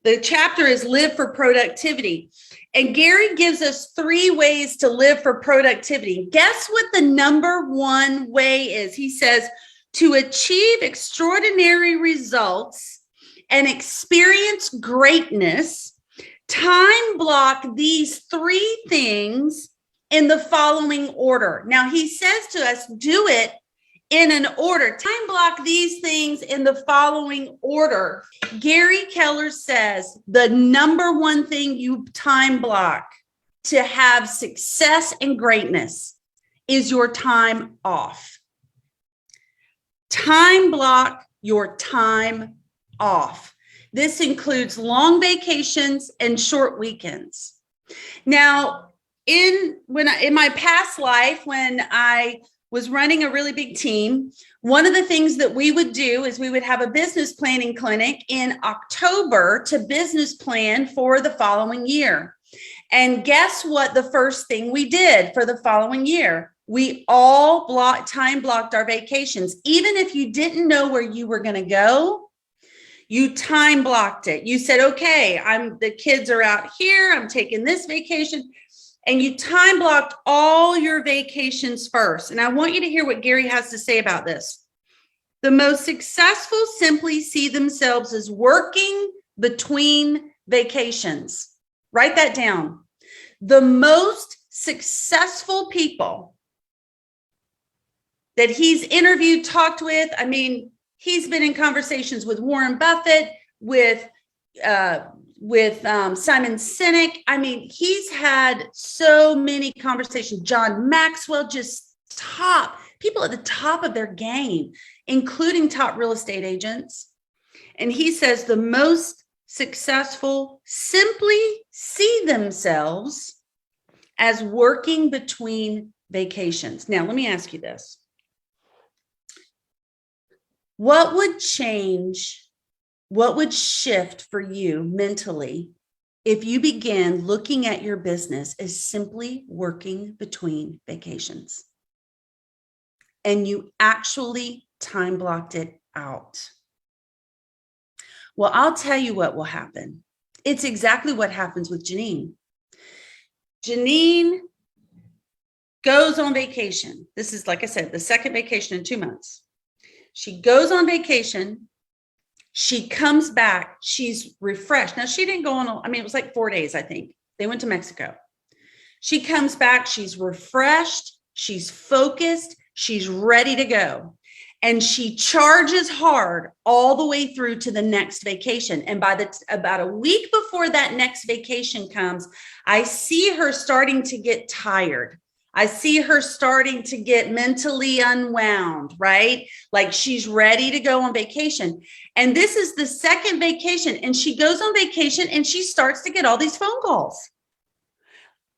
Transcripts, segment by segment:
The chapter is Live for Productivity. And Gary gives us 3 ways to live for productivity. Guess what the number 1 way is? He says, to achieve extraordinary results and experience greatness, time block these 3 things in the following order. Now, he says to us, do it in an order. Time block these things in the following order. Gary Keller says the number 1 thing you time block to have success and greatness is your time off. Time block your time off. This includes long vacations and short weekends. Now, in my past life, when I was running a really big team, one of the things that we would do is we would have a business planning clinic in October to business plan for the following year. And guess what the first thing we did for the following year? We all time blocked our vacations. Even if you didn't know where you were going to go, you time blocked it. You said, okay, the kids are out here, I'm taking this vacation. And you time blocked all your vacations first. And I want you to hear what Gary has to say about this. The most successful simply see themselves as working between vacations. Write that down. The most successful people that he's interviewed, talked with, I mean, he's been in conversations with Warren Buffett, with Simon Sinek. I mean, he's had so many conversations. John Maxwell, just top people at the top of their game, including top real estate agents. And he says the most successful simply see themselves as working between vacations. Now, let me ask you this. What would change? What would shift for you mentally if you began looking at your business as simply working between vacations and you actually time blocked it out? Well, I'll tell you what will happen. It's exactly what happens with Janine. Janine goes on vacation. This is, like I said, the second vacation in 2 months. She goes on vacation. She comes back, she's refreshed. Now, she didn't go on, it was like 4 days, I think. They went to Mexico. She comes back, she's refreshed, she's focused, she's ready to go. And she charges hard all the way through to the next vacation. And by about a week before that next vacation comes, I see her starting to get tired. I see her starting to get mentally unwound, right? Like she's ready to go on vacation. And this is the second vacation. And she goes on vacation and she starts to get all these phone calls.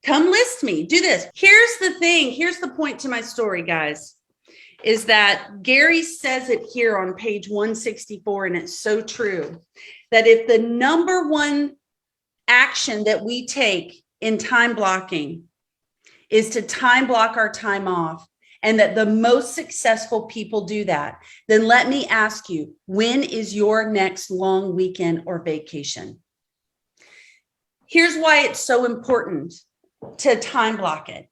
Come list me, do this. Here's the thing. Here's the point to my story, guys, is that Gary says it here on page 164. And it's so true that if the number 1 action that we take in time blocking is to time block our time off, and that the most successful people do that, then let me ask you, when is your next long weekend or vacation? Here's why it's so important to time block it,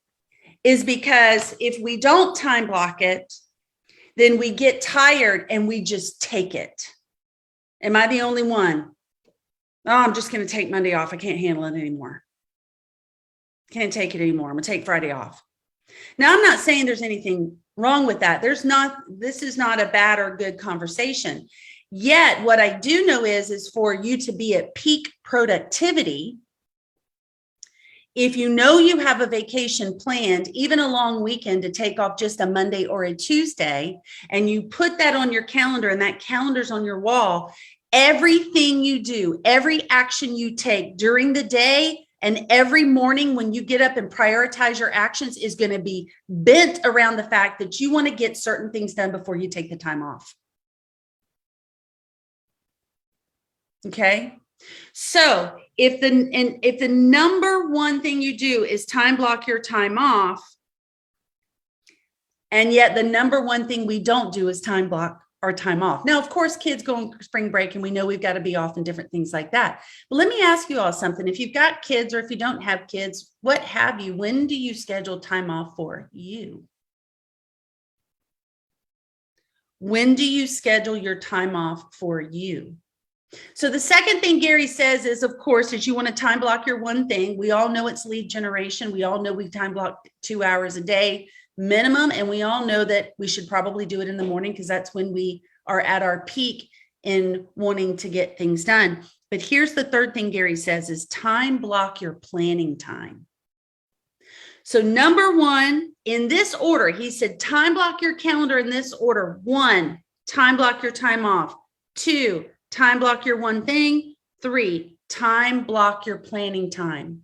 is because if we don't time block it, then we get tired and we just take it. Am I the only one? Oh, I'm just going to take Monday off. I can't handle it anymore. Can't take it anymore. I'm gonna take Friday off. Now, I'm not saying there's anything wrong with that. This is not a bad or good conversation. Yet what I do know is for you to be at peak productivity, if you know you have a vacation planned, even a long weekend to take off just a Monday or a Tuesday, and you put that on your calendar and that calendar's on your wall, everything you do, every action you take during the day, and every morning when you get up and prioritize your actions is going to be bent around the fact that you want to get certain things done before you take the time off. Okay. So if the number 1 thing you do is time block your time off, and yet the number 1 thing we don't do is time block our time off. Now, of course, kids go on spring break and we know we've got to be off and different things like that. But let me ask you all something. If you've got kids or if you don't have kids, what have you? When do you schedule time off for you? When do you schedule your time off for you? So the second thing Gary says is, of course, is you want to time block your one thing. We all know it's lead generation. We all know we time block 2 hours a day minimum. And we all know that we should probably do it in the morning because that's when we are at our peak in wanting to get things done. But here's the third thing Gary says is time block your planning time. So number one, in this order, he said, time block your calendar in this order. 1, time block your time off. 2, time block your one thing. 3, time block your planning time.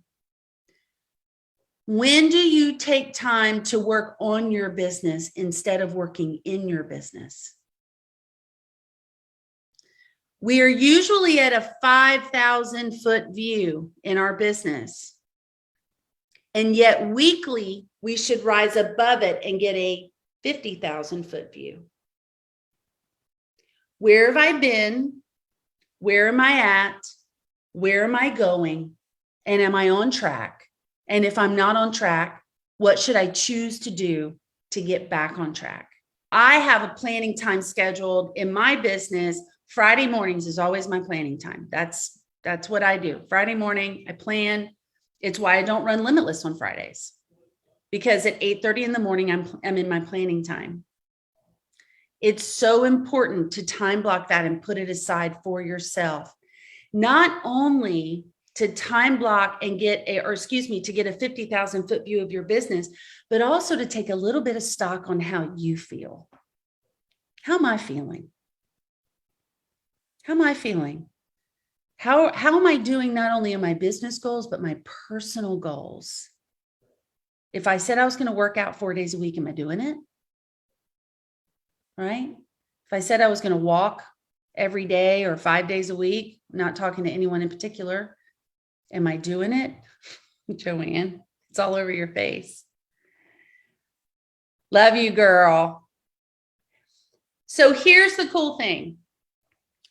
When do you take time to work on your business instead of working in your business? We are usually at a 5,000 foot view in our business. And yet weekly, we should rise above it and get a 50,000 foot view. Where have I been? Where am I at? Where am I going? And am I on track? And if I'm not on track, what should I choose to do to get back on track? I have a planning time scheduled in my business. Friday mornings is always my planning time. That's what I do. Friday morning, I plan. It's why I don't run Limitless on Fridays, because at 8:30 in the morning, I'm in my planning time. It's so important to time block that and put it aside for yourself. Not only to time block and get to get a 50,000 foot view of your business, but also to take a little bit of stock on how you feel. How am I feeling? How am I feeling? How am I doing not only in my business goals, but my personal goals? If I said I was going to work out 4 days a week, am I doing it? Right? If I said I was going to walk every day or 5 days a week, I'm not talking to anyone in particular, am I doing it? Joanne, it's all over your face. Love you, girl. So here's the cool thing.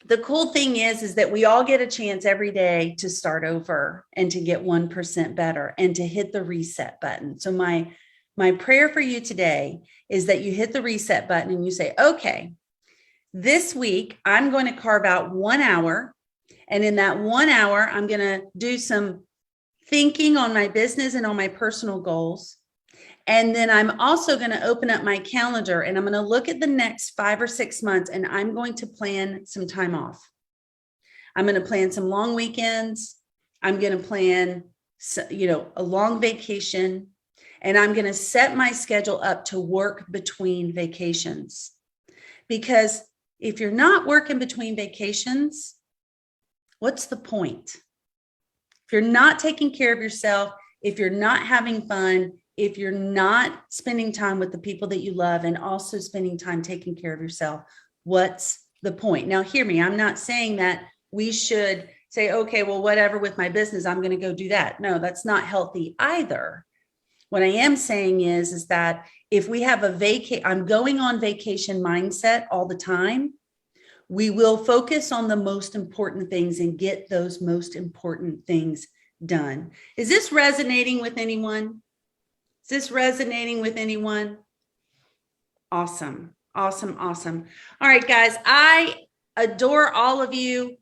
The cool thing is that we all get a chance every day to start over and to get 1% better and to hit the reset button. So my prayer for you today is that you hit the reset button and you say, okay, this week I'm going to carve out 1 hour. And in that 1 hour, I'm going to do some thinking on my business and on my personal goals. And then I'm also going to open up my calendar and I'm going to look at the next 5 or 6 months and I'm going to plan some time off. I'm going to plan some long weekends. I'm going to plan, a long vacation, and I'm going to set my schedule up to work between vacations. Because if you're not working between vacations, what's the point? If you're not taking care of yourself, if you're not having fun, if you're not spending time with the people that you love and also spending time taking care of yourself, what's the point? Now, hear me. I'm not saying that we should say, okay, well, whatever with my business, I'm going to go do that. No, that's not healthy either. What I am saying is that if we have I'm going on vacation mindset all the time, we will focus on the most important things and get those most important things done. Is this resonating with anyone? Is this resonating with anyone? Awesome. Awesome. Awesome. All right, guys, I adore all of you.